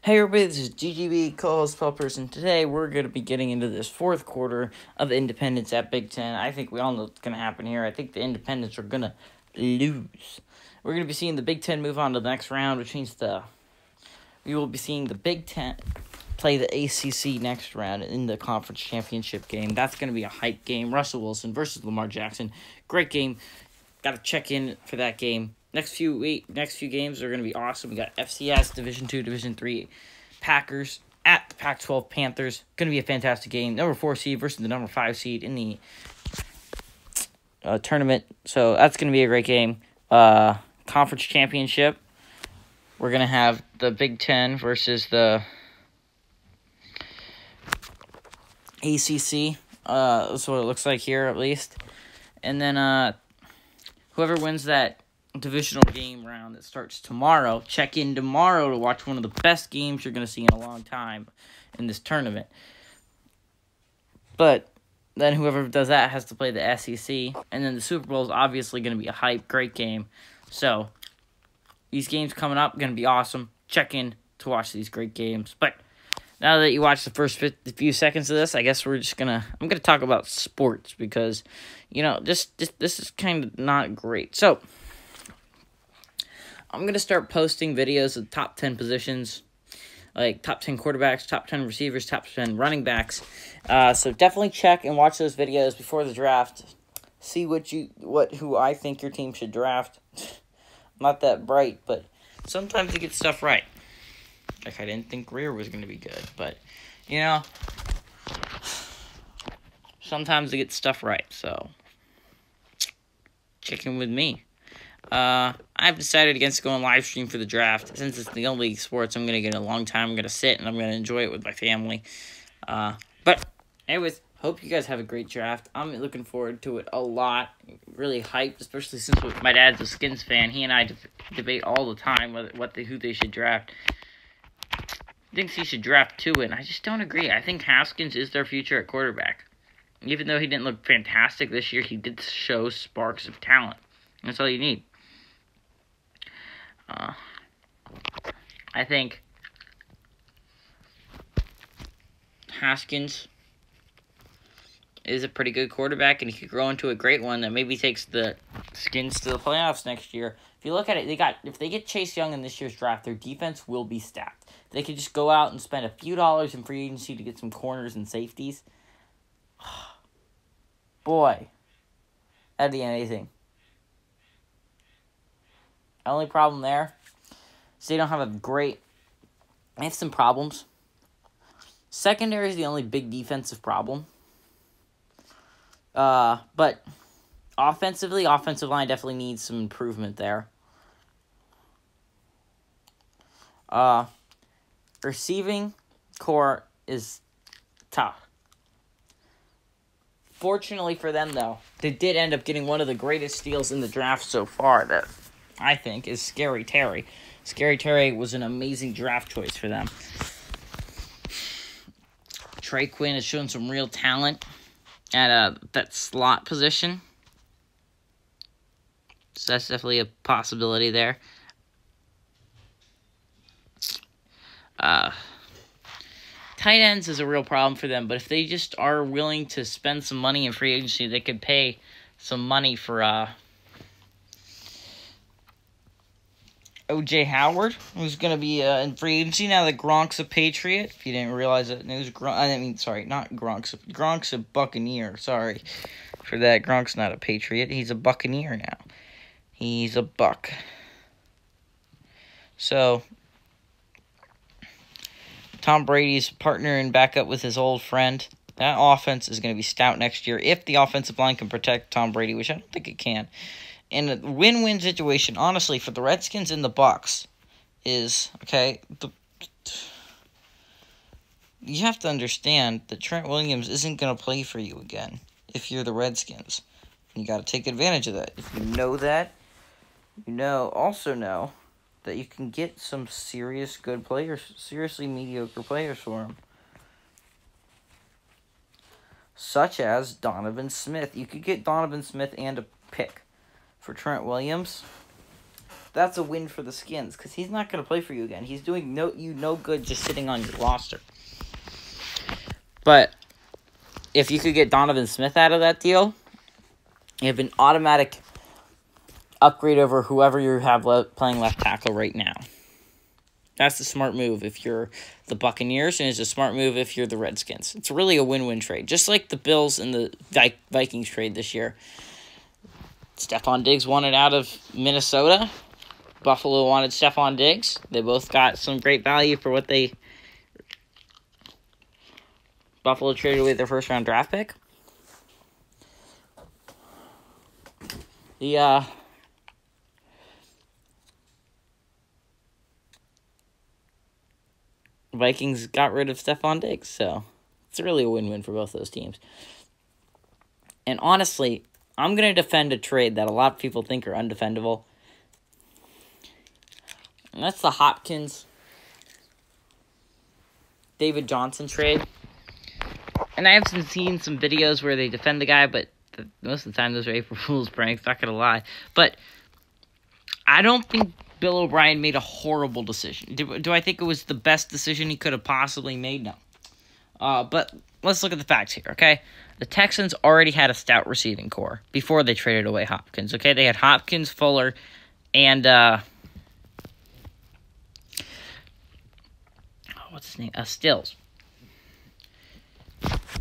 Hey everybody, this is GGB, co-host Peppers, and today we're going to be getting into this fourth quarter of Independence at Big Ten. I think we all know what's going to happen here. I think the Independents are going to lose. We're going to be seeing the Big Ten move on to the next round, which means we will be seeing the Big Ten play the ACC next round in the conference championship game. That's going to be a hype game. Russell Wilson versus Lamar Jackson. Great game. Got to check in for that game. Next few games are going to be awesome. We got FCS, Division II, Division III Packers at the Pac-12 Panthers. Going to be a fantastic game. Number 4 seed versus the number 5 seed in the tournament. So that's going to be a great game. Conference championship. We're going to have the Big Ten versus the ACC. That's what it looks like here, at least. And then whoever wins that divisional game round that starts tomorrow, check in tomorrow to watch one of the best games you're going to see in a long time in this tournament. But then whoever does that has to play the SEC, and then the Super Bowl is obviously going to be a hype, great game. So these games coming up are going to be awesome. Check in to watch these great games. But now that you watched the first few seconds of this, I guess I'm going to talk about sports because, this is kind of not great. So I'm going to start posting videos of top 10 positions, like top 10 quarterbacks, top 10 receivers, top 10 running backs. So definitely check and watch those videos before the draft. See who I think your team should draft. I'm not that bright, but sometimes you get stuff right. Like, I didn't think Greer was going to be good, but, sometimes I get stuff right, so check in with me. I've decided against going live stream for the draft. Since it's the only sports I'm going to get in a long time, I'm going to sit and I'm going to enjoy it with my family. But anyways, hope you guys have a great draft. I'm looking forward to it a lot. Really hyped, especially since my dad's a Skins fan. He and I debate all the time who they should draft. He thinks he should draft two, and I just don't agree. I think Haskins is their future at quarterback. Even though he didn't look fantastic this year, he did show sparks of talent. That's all you need. I think Haskins is a pretty good quarterback, and he could grow into a great one that maybe takes the Skins to the playoffs next year. If you look at it, if they get Chase Young in this year's draft, their defense will be stacked. They could just go out and spend a few dollars in free agency to get some corners and safeties. Boy, that'd be amazing. The only problem there is they don't have they have some problems. Secondary is the only big defensive problem. But offensively, offensive line definitely needs some improvement there. Receiving core is tough. Fortunately for them, though, they did end up getting one of the greatest steals in the draft so far that I think is Scary Terry. Scary Terry was an amazing draft choice for them. Trey Quinn has shown some real talent at that slot position. So that's definitely a possibility there. Tight ends is a real problem for them, but if they just are willing to spend some money in free agency, they could pay some money for O.J. Howard, who's going to be in free agency now that Gronk's a Patriot. If you didn't realize that news, not Gronk's. Gronk's a Buccaneer. Sorry for that. Gronk's not a Patriot. He's a Buccaneer now. He's a Buck. So Tom Brady's partner and backup with his old friend. That offense is going to be stout next year if the offensive line can protect Tom Brady, which I don't think it can. And a win-win situation, honestly, for the Redskins and the Bucs is, okay, you have to understand that Trent Williams isn't going to play for you again if you're the Redskins. You got to take advantage of that. If you know that, also know that you can get some seriously mediocre players for him. Such as Donovan Smith. You could get Donovan Smith and a pick for Trent Williams. that's a win for the Skins, because he's not going to play for you again. He's doing no good just sitting on your roster. But if you could get Donovan Smith out of that deal, you have an automatic upgrade over whoever you have playing left tackle right now. That's the smart move if you're the Buccaneers, and it's a smart move if you're the Redskins. It's really a win-win trade, just like the Bills and the Vikings trade this year. Stephon Diggs wanted out of Minnesota. Buffalo wanted Stephon Diggs. They both got some great value for what they... Buffalo traded away their first-round draft pick. The Vikings got rid of Stephon Diggs, so it's really a win-win for both those teams. And honestly, I'm going to defend a trade that a lot of people think are undefendable. And that's the Hopkins David Johnson trade. And I have seen some videos where they defend the guy, but most of the time those are April Fool's pranks, not going to lie. But I don't think Bill O'Brien made a horrible decision. Do I think it was the best decision he could have possibly made? No. But let's look at the facts here, okay? The Texans already had a stout receiving core before they traded away Hopkins, okay? They had Hopkins, Fuller, and, what's his name? Stills.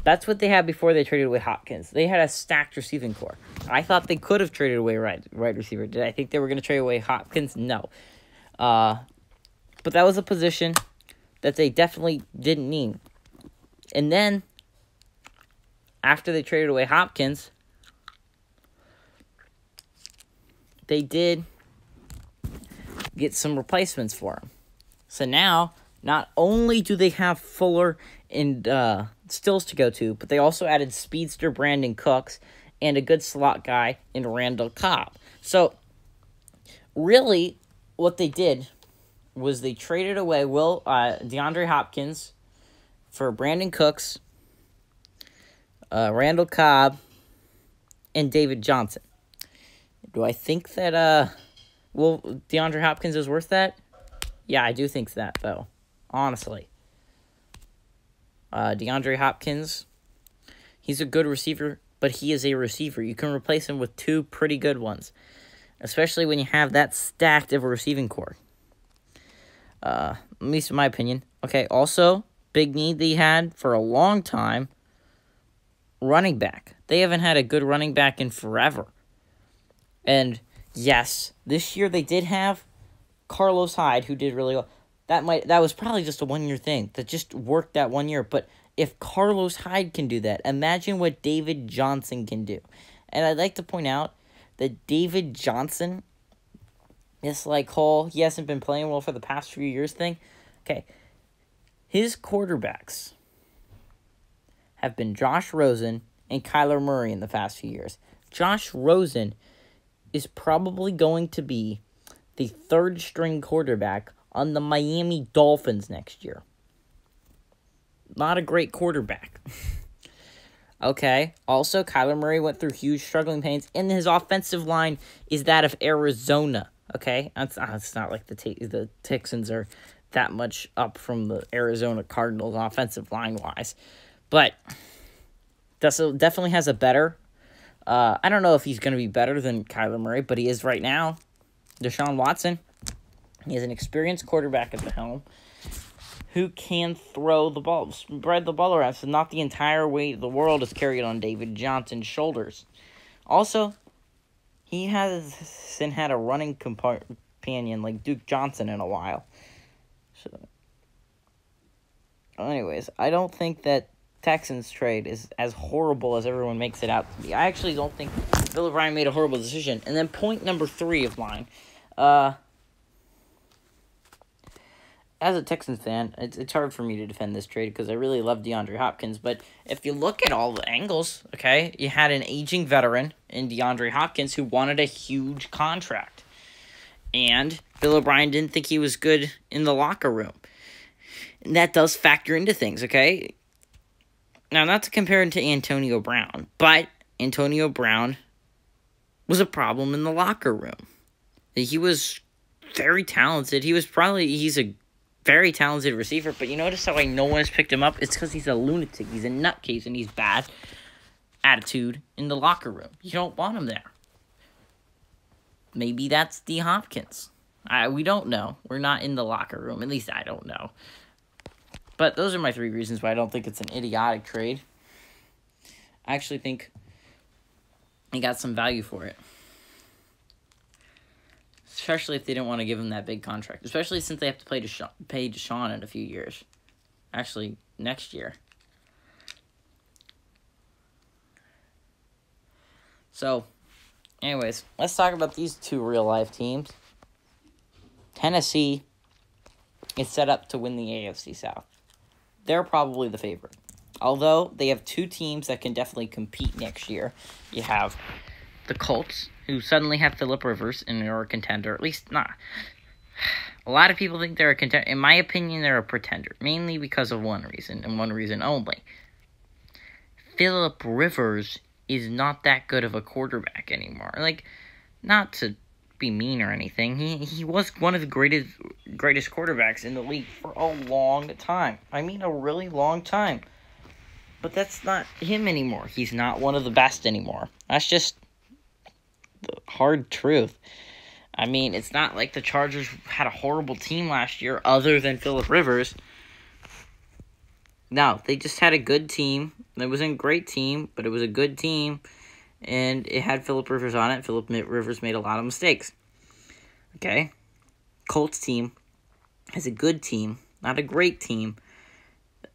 That's what they had before they traded away Hopkins. They had a stacked receiving core. I thought they could have traded away right receiver. Did I think they were going to trade away Hopkins? No. But that was a position that they definitely didn't need. And then, after they traded away Hopkins, they did get some replacements for him. So now, not only do they have Fuller and Stills to go to, but they also added speedster Brandon Cooks and a good slot guy in Randall Cobb. So, really, what they did was they traded away DeAndre Hopkins for Brandon Cooks, Randall Cobb, and David Johnson. Do I think that DeAndre Hopkins is worth that? Yeah, I do think that, though. Honestly. DeAndre Hopkins, he's a good receiver, but he is a receiver. You can replace him with two pretty good ones, especially when you have that stacked of a receiving core. At least in my opinion. Okay, also, big need they had for a long time, running back. They haven't had a good running back in forever. And, yes, this year they did have Carlos Hyde, who did really well. That was probably just a one-year thing that just worked that 1 year. But if Carlos Hyde can do that, imagine what David Johnson can do. And I'd like to point out that David Johnson, this whole he hasn't been playing well for the past few years thing. Okay, his quarterbacks have been Josh Rosen and Kyler Murray in the past few years. Josh Rosen is probably going to be the third-string quarterback on the Miami Dolphins next year. Not a great quarterback. Okay. Also, Kyler Murray went through huge struggling pains, and his offensive line is that of Arizona. Okay? It's not like the Texans are that much up from the Arizona Cardinals offensive line-wise. But definitely has a better... I don't know if he's going to be better than Kyler Murray, but he is right now. Deshaun Watson. He is an experienced quarterback at the helm who can throw the ball, spread the ball around, so not the entire weight of the world is carried on David Johnson's shoulders. Also, he hasn't had a running companion like Duke Johnson in a while. So, anyways, I don't think that Texans trade is as horrible as everyone makes it out to be. I actually don't think Bill O'Brien made a horrible decision. And then point number 3 of mine, as a Texans fan, it's hard for me to defend this trade because I really love DeAndre Hopkins. But if you look at all the angles, okay, you had an aging veteran in DeAndre Hopkins who wanted a huge contract. And Bill O'Brien didn't think he was good in the locker room. And that does factor into things, okay? Now, not to compare him to Antonio Brown, but Antonio Brown was a problem in the locker room. He was very talented. He's a very talented receiver, but you notice how no one has picked him up? It's because he's a lunatic. He's a nutcase, and he's bad attitude in the locker room. You don't want him there. Maybe that's D. Hopkins. We don't know. We're not in the locker room. At least I don't know. But those are my 3 reasons why I don't think it's an idiotic trade. I actually think he got some value for it. Especially if they didn't want to give him that big contract. Especially since they have to pay Deshaun in a few years. Actually, next year. So, anyways, let's talk about these 2 real-life teams. Tennessee is set up to win the AFC South. They're probably the favorite. Although, they have 2 teams that can definitely compete next year. You have the Colts, who suddenly have Phillip Rivers and are a contender. At least, not. A lot of people think they're a contender. In my opinion, they're a pretender. Mainly because of one reason, and one reason only. Phillip Rivers is not that good of a quarterback anymore. Like, not to be mean or anything. He was one of the greatest quarterbacks in the league for a long time. I mean, a really long time. But that's not him anymore. He's not one of the best anymore. That's just the hard truth. I mean, it's not like the Chargers had a horrible team last year other than Phillip Rivers. No, they just had a good team. It wasn't a great team, but it was a good team. And it had Phillip Rivers on it. Phillip Rivers made a lot of mistakes. Okay? Colts team is a good team, not a great team.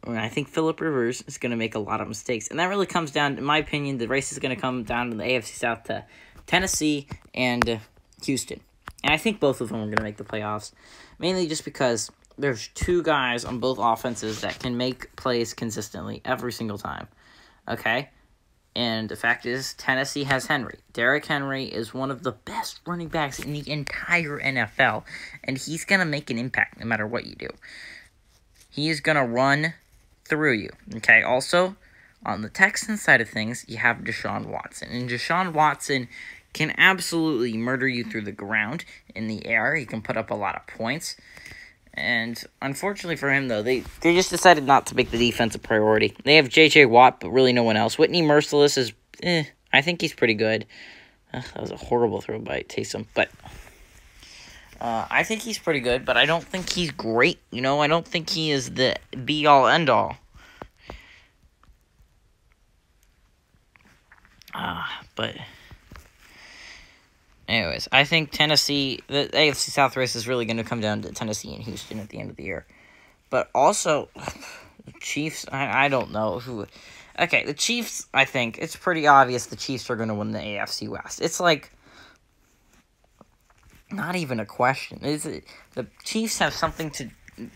I think Phillip Rivers is going to make a lot of mistakes. And that really comes down, in my opinion, the race is going to come down to the AFC South to Tennessee and Houston. And I think both of them are going to make the playoffs. Mainly just because there's 2 guys on both offenses that can make plays consistently every single time. Okay? And the fact is, Tennessee has Henry. Derrick Henry is one of the best running backs in the entire NFL. And he's going to make an impact no matter what you do. He's going to run through you. Okay, also, on the Texans side of things, you have Deshaun Watson. And Deshaun Watson can absolutely murder you through the ground, in the air. He can put up a lot of points. And unfortunately for him, though, they just decided not to make the defense a priority. They have J.J. Watt, but really no one else. Whitney Merciless is, I think he's pretty good. That was a horrible throw by Taysom, but I think he's pretty good, but I don't think he's great. You know, I don't think he is the be-all, end-all. But anyways, I think Tennessee, the AFC South race is really going to come down to Tennessee and Houston at the end of the year. But also, the Chiefs, I don't know who. Okay, the Chiefs, I think, it's pretty obvious the Chiefs are going to win the AFC West. It's like, not even a question. The Chiefs have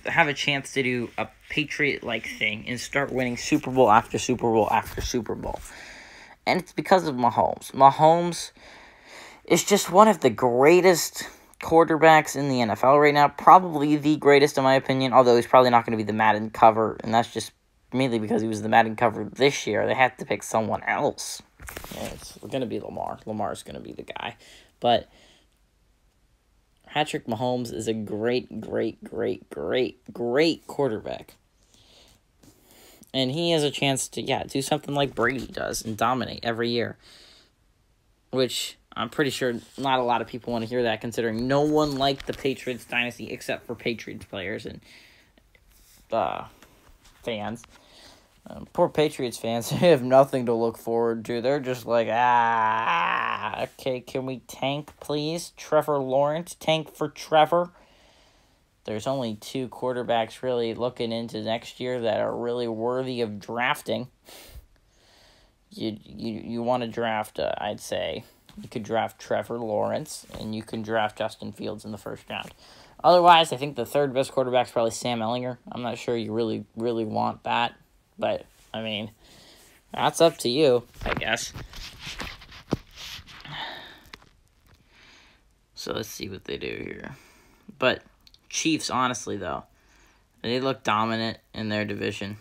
have a chance to do a Patriot-like thing and start winning Super Bowl after Super Bowl after Super Bowl. And it's because of Mahomes. Mahomes is just one of the greatest quarterbacks in the NFL right now. Probably the greatest, in my opinion, although he's probably not going to be the Madden cover, and that's just mainly because he was the Madden cover this year. They had to pick someone else. Yeah, it's going to be Lamar. Lamar's going to be the guy. But Patrick Mahomes is a great quarterback. And he has a chance to, do something like Brady does and dominate every year. Which I'm pretty sure not a lot of people want to hear that, considering no one liked the Patriots dynasty except for Patriots players and fans. Poor Patriots fans, they have nothing to look forward to. They're just like, okay, can we tank, please? Trevor Lawrence, tank for Trevor. There's only 2 quarterbacks really looking into next year that are really worthy of drafting. You want to draft, I'd say, you could draft Trevor Lawrence, and you can draft Justin Fields in the first round. Otherwise, I think the 3rd best quarterback is probably Sam Ehlinger. I'm not sure you really want that. But, I mean, that's up to you, I guess. So let's see what they do here. But Chiefs, honestly, though, they look dominant in their division.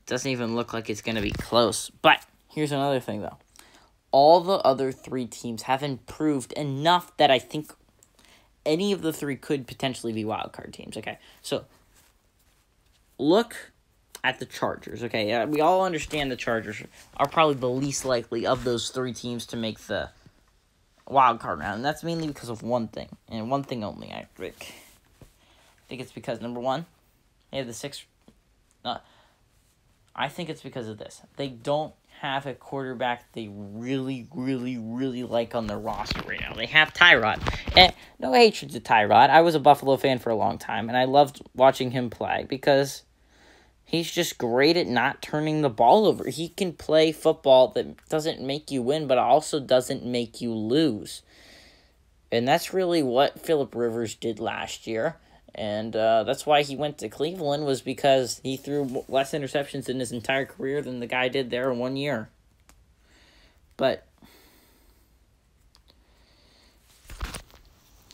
Doesn't even look like it's going to be close. But here's another thing, though. All the other 3 teams have improved enough that I think any of the three could potentially be wild card teams. Okay, so look at the Chargers. Okay, we all understand the Chargers are probably the least likely of those three teams to make the wild card round, and that's mainly because of one thing, and one thing only, I think. I think it's because, number one, they have the sixth. I think it's because of this. They don't have a quarterback they really, really, really like on their roster right now. They have Tyrod. And no hatred to Tyrod. I was a Buffalo fan for a long time, and I loved watching him play because he's just great at not turning the ball over. He can play football that doesn't make you win, but also doesn't make you lose. And that's really what Phillip Rivers did last year. And that's why he went to Cleveland, was because he threw less interceptions in his entire career than the guy did there in 1 year. But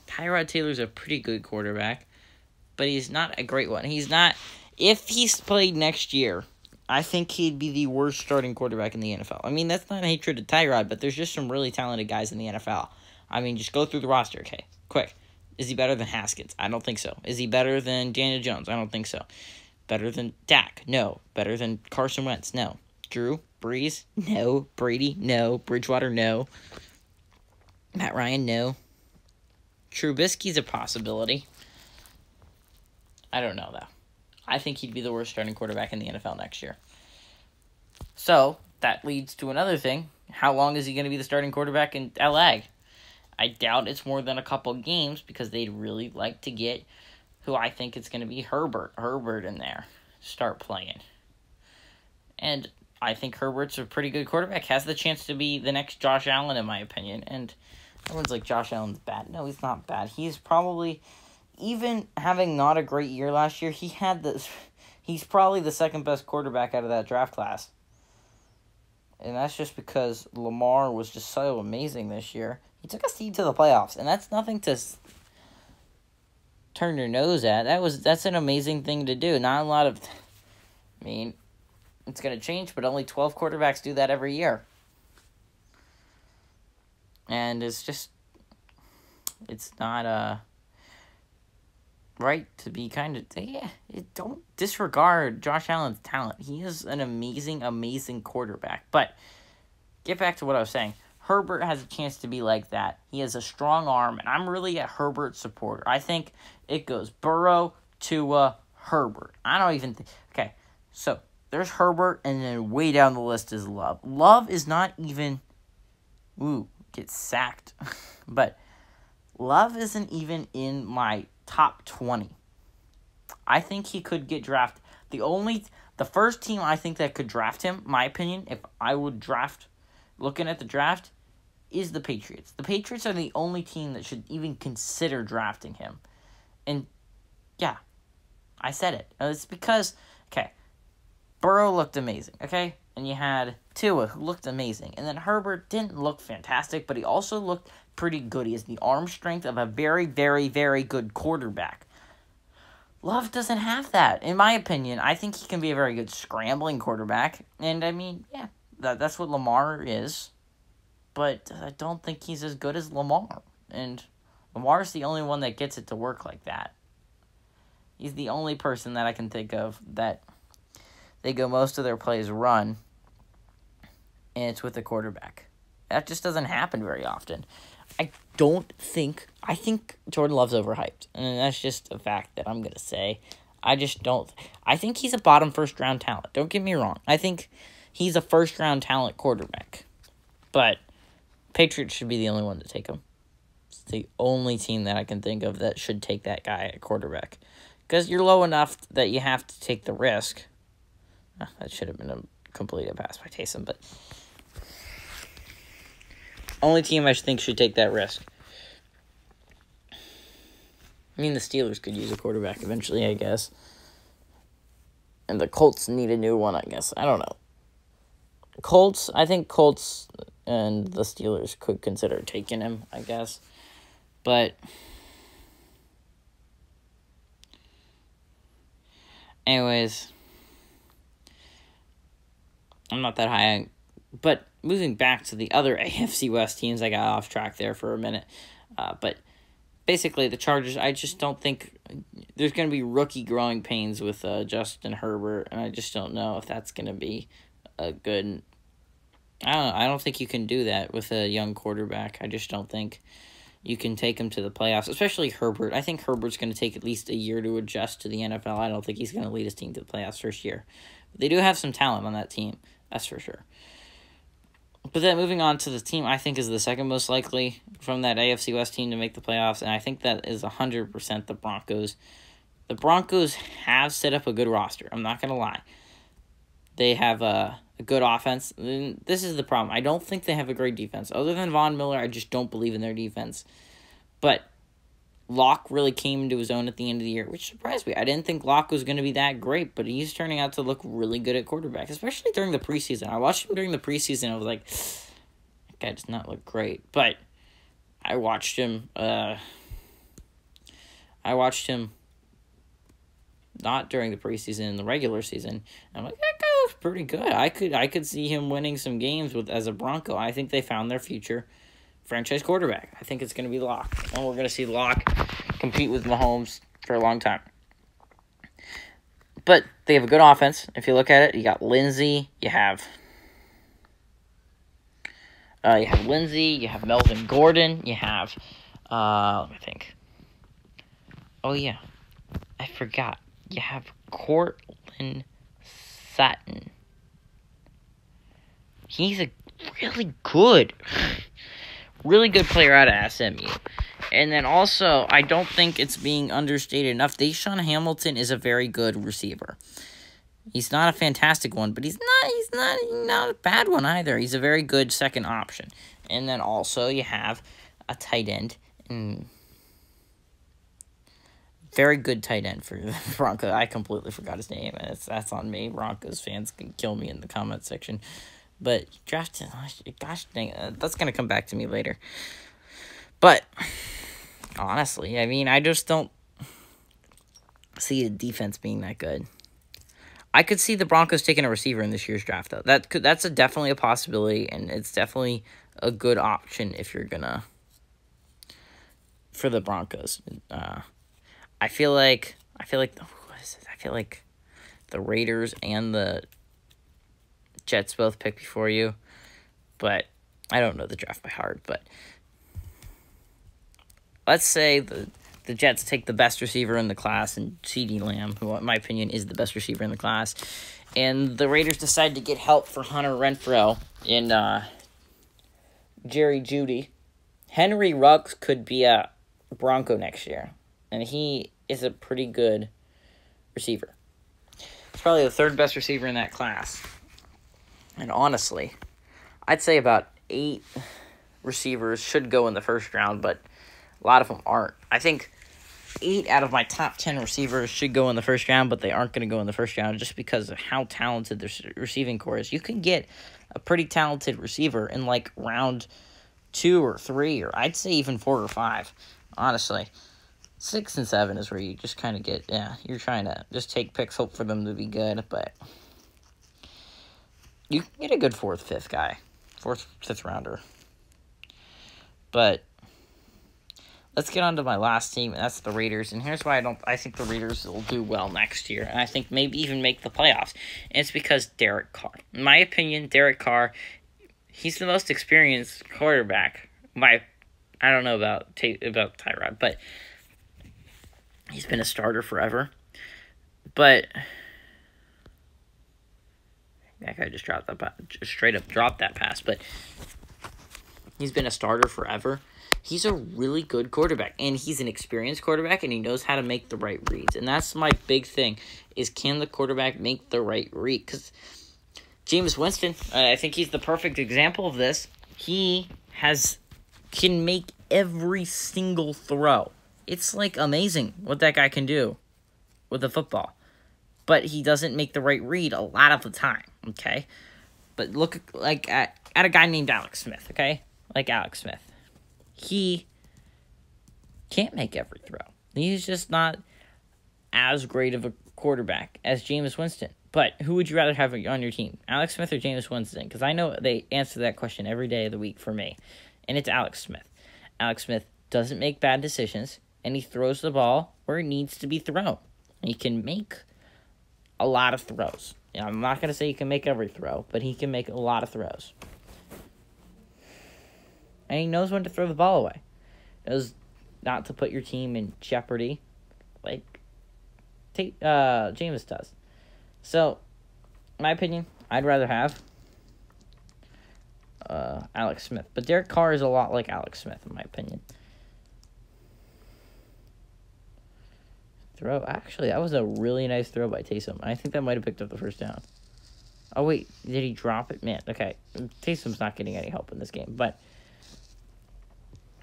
Tyrod Taylor's a pretty good quarterback, but he's not a great one. He's not. If he's played next year, I think he'd be the worst starting quarterback in the NFL. I mean, that's not a hatred to Tyrod, but there's just some really talented guys in the NFL. I mean, just go through the roster, okay? Quick. Is he better than Haskins? I don't think so. Is he better than Daniel Jones? I don't think so. Better than Dak? No. Better than Carson Wentz? No. Drew? Brees? No. Brady? No. Bridgewater? No. Matt Ryan? No. Trubisky's a possibility. I don't know, though. I think he'd be the worst starting quarterback in the NFL next year. So, that leads to another thing. How long is he going to be the starting quarterback in LA? I doubt it's more than a couple games because they'd really like to get who I think it's going to be Herbert in there. Start playing. And I think Herbert's a pretty good quarterback. Has the chance to be the next Josh Allen, in my opinion. And everyone's like, Josh Allen's bad. No, he's not bad. He's probably, even having not a great year last year, he's probably the second best quarterback out of that draft class. And that's just because Lamar was just so amazing this year. He took a seed to the playoffs, and that's nothing to turn your nose at. That's an amazing thing to do. Not a lot of, I mean, it's going to change, but only 12 quarterbacks do that every year. And it's not right to be don't disregard Josh Allen's talent. He is an amazing, amazing quarterback. But get back to what I was saying. Herbert has a chance to be like that. He has a strong arm, and I'm really a Herbert supporter. I think it goes Burrow, Tua, Herbert. I don't even think... Okay, so there's Herbert, and then way down the list is Love. Love is not even... Gets sacked. But Love isn't even in my top 20. I think he could get drafted. The first team I think that could draft him, my opinion, if I would draft, looking at the draft, is the Patriots. The Patriots are the only team that should even consider drafting him. And, yeah, I said it. It's because, okay, Burrow looked amazing, okay? And you had Tua, who looked amazing. And then Herbert didn't look fantastic, but he also looked pretty good. He has the arm strength of a very, very, very good quarterback. Love doesn't have that, in my opinion. I think he can be a very good scrambling quarterback. And, I mean, yeah, that's what Lamar is. But I don't think he's as good as Lamar. And Lamar's the only one that gets it to work like that. He's the only person that I can think of that they go most of their plays run, and it's with a quarterback. That just doesn't happen very often. I think Jordan Love's overhyped. And that's just a fact that I'm going to say. I think he's a bottom first-round talent. Don't get me wrong. I think he's a first-round talent quarterback. But Patriots should be the only one to take him. It's the only team that I can think of that should take that guy at quarterback. Because you're low enough that you have to take the risk. That should have been a complete pass by Taysom, but only team I think should take that risk. I mean, the Steelers could use a quarterback eventually, I guess. And the Colts need a new one, I guess. I don't know. I think Colts and the Steelers could consider taking him, I guess. But anyways, I'm not that high on, but moving back to the other AFC West teams, I got off track there for a minute. But basically the Chargers, I just don't think there's going to be rookie growing pains with Justin Herbert, and I just don't know if that's going to be a good. I don't think you can do that with a young quarterback. I just don't think you can take him to the playoffs, especially Herbert. I think Herbert's going to take at least a year to adjust to the NFL. I don't think he's going to lead his team to the playoffs first year. But they do have some talent on that team, that's for sure. But then moving on to the team I think is the second most likely from that AFC West team to make the playoffs, and I think that is 100% the Broncos. The Broncos have set up a good roster. I'm not going to lie. They have a good offense. This is the problem. I don't think they have a great defense. Other than Von Miller, I just don't believe in their defense. But Locke really came into his own at the end of the year, which surprised me. I didn't think Locke was going to be that great, but he's turning out to look really good at quarterback, especially during the preseason. I watched him during the preseason. I was like, that guy does not look great. But I watched him. Not during the preseason, in the regular season. I'm like, that guy looks pretty good. I could see him winning some games as a Bronco. I think they found their future franchise quarterback. I think it's going to be Locke. And we're going to see Locke compete with Mahomes for a long time. But they have a good offense. If you look at it, you got Lindsey, you have Lindsey, you have Melvin Gordon, you have let me think. Oh yeah. I forgot. You have Cortland Sutton. He's a really good player out of SMU. And then also, I don't think it's being understated enough. Deshaun Hamilton is a very good receiver. He's not a fantastic one, but he's not a bad one either. He's a very good second option. And then also, you have a tight end. Very good tight end for the Broncos. I completely forgot his name, and that's on me. Broncos fans can kill me in the comment section. But drafted, gosh dang, that's going to come back to me later. But, honestly, I mean, I just don't see the defense being that good. I could see the Broncos taking a receiver in this year's draft, though. That's definitely a possibility, and it's definitely a good option if you're going to, for the Broncos. I feel like the Raiders and the Jets both pick before you, but I don't know the draft by heart. But let's say the Jets take the best receiver in the class, and CeeDee Lamb, who in my opinion is the best receiver in the class, and the Raiders decide to get help for Hunter Renfrow in Jerry Jeudy. Henry Ruggs could be a Bronco next year. And he is a pretty good receiver. He's probably the third best receiver in that class. And honestly, I'd say about 8 receivers should go in the first round, but a lot of them aren't. I think 8 out of my top 10 receivers should go in the first round, but they aren't going to go in the first round just because of how talented the receiving core is. You can get a pretty talented receiver in like round 2 or 3, or I'd say even 4 or 5, honestly. 6 and 7 is where you just kind of get, you're trying to just take picks, hope for them to be good, but you can get a good 4th, 5th guy, 4th, 5th rounder. But let's get on to my last team, and that's the Raiders. And here's why I think the Raiders will do well next year, and I think maybe even make the playoffs. And it's because Derek Carr. In my opinion, Derek Carr, he's the most experienced quarterback. I don't know about Tyrod, but he's been a starter forever. But that guy just straight up dropped that pass. But he's been a starter forever. He's a really good quarterback, and he's an experienced quarterback, and he knows how to make the right reads. And that's my big thing, is can the quarterback make the right read? Because Jameis Winston, I think he's the perfect example of this. He can make every single throw. It's like amazing what that guy can do with a football. But he doesn't make the right read a lot of the time, okay? But look at a guy named Alex Smith, okay? Like Alex Smith. He can't make every throw. He's just not as great of a quarterback as Jameis Winston. But who would you rather have on your team, Alex Smith or Jameis Winston? Because I know they answer that question every day of the week for me. And it's Alex Smith. Alex Smith doesn't make bad decisions, and he throws the ball where it needs to be thrown. He can make a lot of throws. I'm not going to say he can make every throw, but he can make a lot of throws. And he knows when to throw the ball away. He knows not to put your team in jeopardy like Jameis does. So, in my opinion, I'd rather have Alex Smith. But Derek Carr is a lot like Alex Smith, in my opinion. Throw. Actually, that was a really nice throw by Taysom. I think that might have picked up the first down. Oh, wait. Did he drop it? Man, okay. Taysom's not getting any help in this game. But,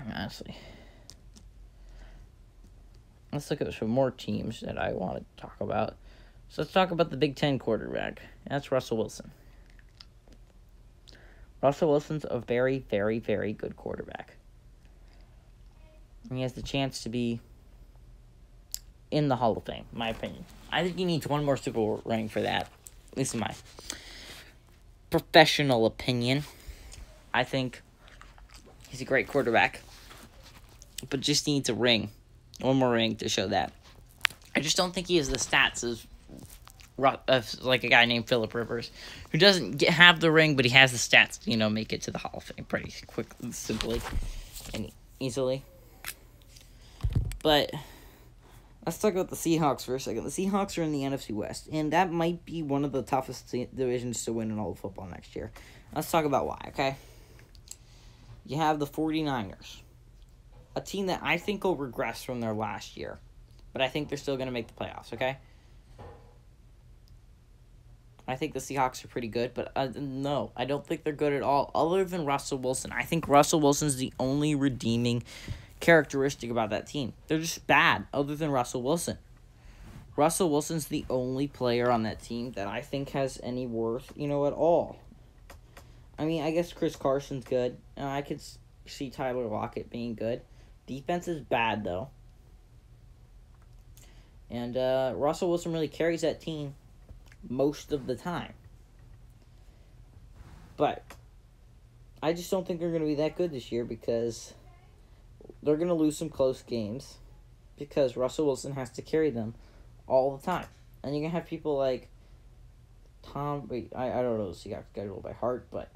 honestly, let's look at some more teams that I want to talk about. So let's talk about the Big 10 quarterback. That's Russell Wilson. Russell Wilson's a very, very, very good quarterback. And he has the chance to be in the Hall of Fame, in my opinion. I think he needs one more Super Bowl ring for that. At least in my professional opinion. I think he's a great quarterback. But just needs a ring. One more ring to show that. I just don't think he has the stats of like a guy named Phillip Rivers, who doesn't have the ring, but he has the stats to, make it to the Hall of Fame pretty quickly, simply, and easily. But let's talk about the Seahawks for a second. The Seahawks are in the NFC West, and that might be one of the toughest divisions to win in all of football next year. Let's talk about why, okay? You have the 49ers, a team that I think will regress from their last year, but I think they're still going to make the playoffs, okay? I think the Seahawks are pretty good, but no, I don't think they're good at all, other than Russell Wilson. I think Russell Wilson's the only redeeming characteristic about that team. They're just bad, other than Russell Wilson. Russell Wilson's the only player on that team that I think has any worth, at all. I mean, I guess Chris Carson's good. I could see Tyler Lockett being good. Defense is bad, though. And Russell Wilson really carries that team most of the time. But I just don't think they're going to be that good this year, because they're going to lose some close games because Russell Wilson has to carry them all the time. And you're going to have people like I don't know the Seahawks schedule by heart, but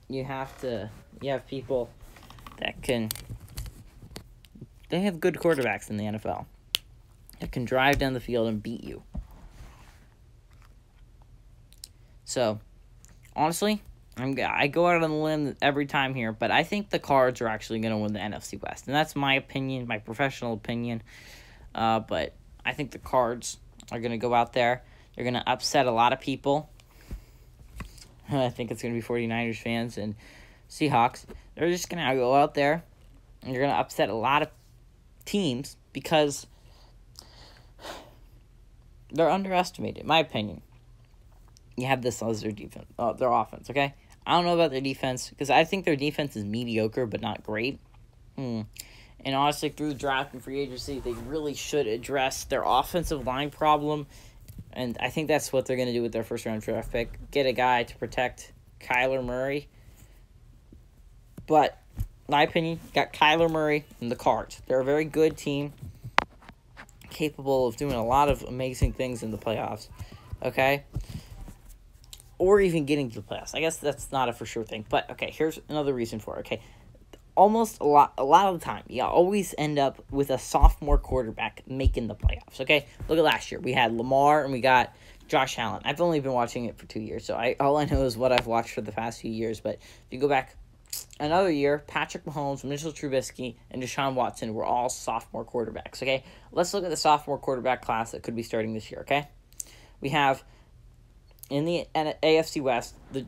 you have people that they have good quarterbacks in the NFL that can drive down the field and beat you. So, honestly, I go out on the limb every time here, but I think the Cards are actually going to win the NFC West. And that's my opinion, my professional opinion. But I think the Cards are going to go out there. They're going to upset a lot of people. I think it's going to be 49ers fans and Seahawks. They're just going to go out there and they're going to upset a lot of teams because they're underestimated, in my opinion. You have this as their defense, their offense, okay? I don't know about their defense, because I think their defense is mediocre, but not great. And honestly, through the draft and free agency, they really should address their offensive line problem. And I think that's what they're going to do with their first-round draft pick. Get a guy to protect Kyler Murray. But, in my opinion, got Kyler Murray and the Cards. They're a very good team, capable of doing a lot of amazing things in the playoffs, okay? Or even getting to the playoffs. I guess that's not a for sure thing. But, okay, here's another reason for it, okay? Almost a lot of the time, you always end up with a sophomore quarterback making the playoffs, okay? Look at last year. We had Lamar and we got Josh Allen. I've only been watching it for 2 years, so all I know is what I've watched for the past few years. But if you go back another year, Patrick Mahomes, Mitchell Trubisky, and Deshaun Watson were all sophomore quarterbacks, okay? Let's look at the sophomore quarterback class that could be starting this year, okay? We have, in the AFC West, the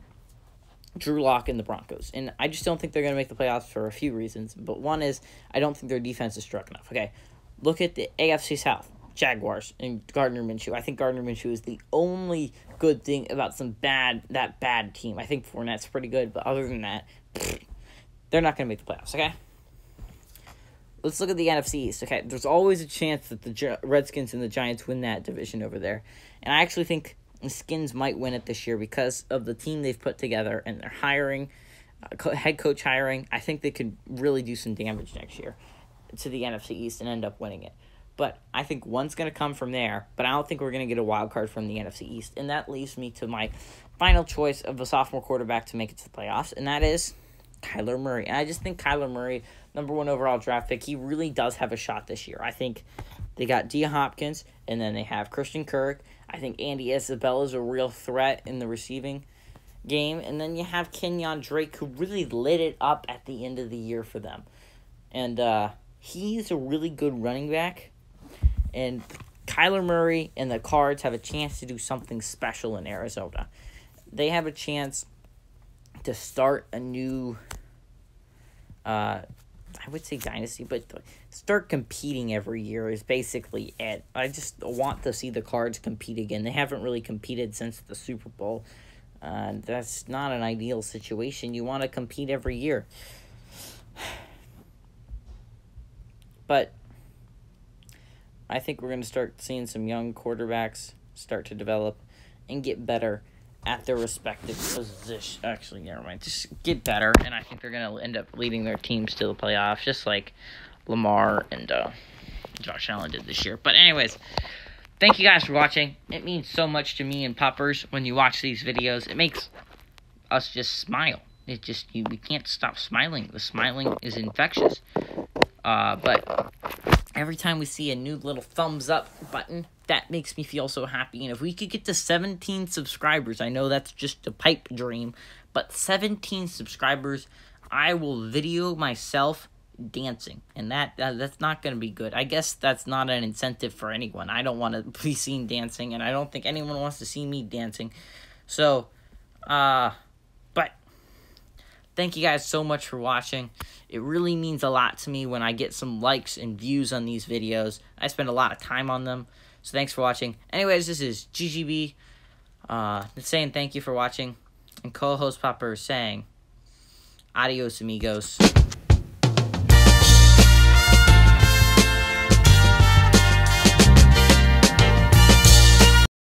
Drew Lock and the Broncos. And I just don't think they're going to make the playoffs for a few reasons. But one is, I don't think their defense is strong enough, okay? Look at the AFC South, Jaguars and Gardner Minshew. I think Gardner Minshew is the only good thing about that bad team. I think Fournette's pretty good, but other than that, they're not going to make the playoffs, okay? Let's look at the NFC East, okay? There's always a chance that the Redskins and the Giants win that division over there. And I actually think the Skins might win it this year because of the team they've put together and their hiring. head coach hiring, I think they could really do some damage next year to the NFC East and end up winning it. But I think one's going to come from there, but I don't think we're going to get a wild card from the NFC East. And that leaves me to my final choice of a sophomore quarterback to make it to the playoffs, and that is Kyler Murray. And I just think Kyler Murray, number 1 overall draft pick, he really does have a shot this year. I think they got D. Hopkins, and then they have Christian Kirk. I think Andy Isabella is a real threat in the receiving game. And then you have Kenyon Drake, who really lit it up at the end of the year for them. And he's a really good running back. And Kyler Murray and the Cards have a chance to do something special in Arizona. They have a chance to start a new, I would say dynasty, but start competing every year is basically it. I just want to see the Cards compete again. They haven't really competed since the Super Bowl. That's not an ideal situation. You want to compete every year. But I think we're going to start seeing some young quarterbacks start to develop and get better at their respective position. Actually, never mind. Just get better, and I think they're going to end up leading their teams to the playoffs, just like Lamar and Josh Allen did this year. But anyways, thank you guys for watching. It means so much to me and Puppers when you watch these videos. It makes us just smile. We can't stop smiling. The smiling is infectious. But every time we see a new little thumbs up button, that makes me feel so happy. And if we could get to 17 subscribers, I know that's just a pipe dream, but 17 subscribers, I will video myself dancing. And that's not going to be good. I guess that's not an incentive for anyone. I don't want to be seen dancing, and I don't think anyone wants to see me dancing. So, but thank you guys so much for watching. It really means a lot to me when I get some likes and views on these videos. I spend a lot of time on them. So thanks for watching. Anyways, this is GGB saying thank you for watching. And co-host Popper saying adios, amigos.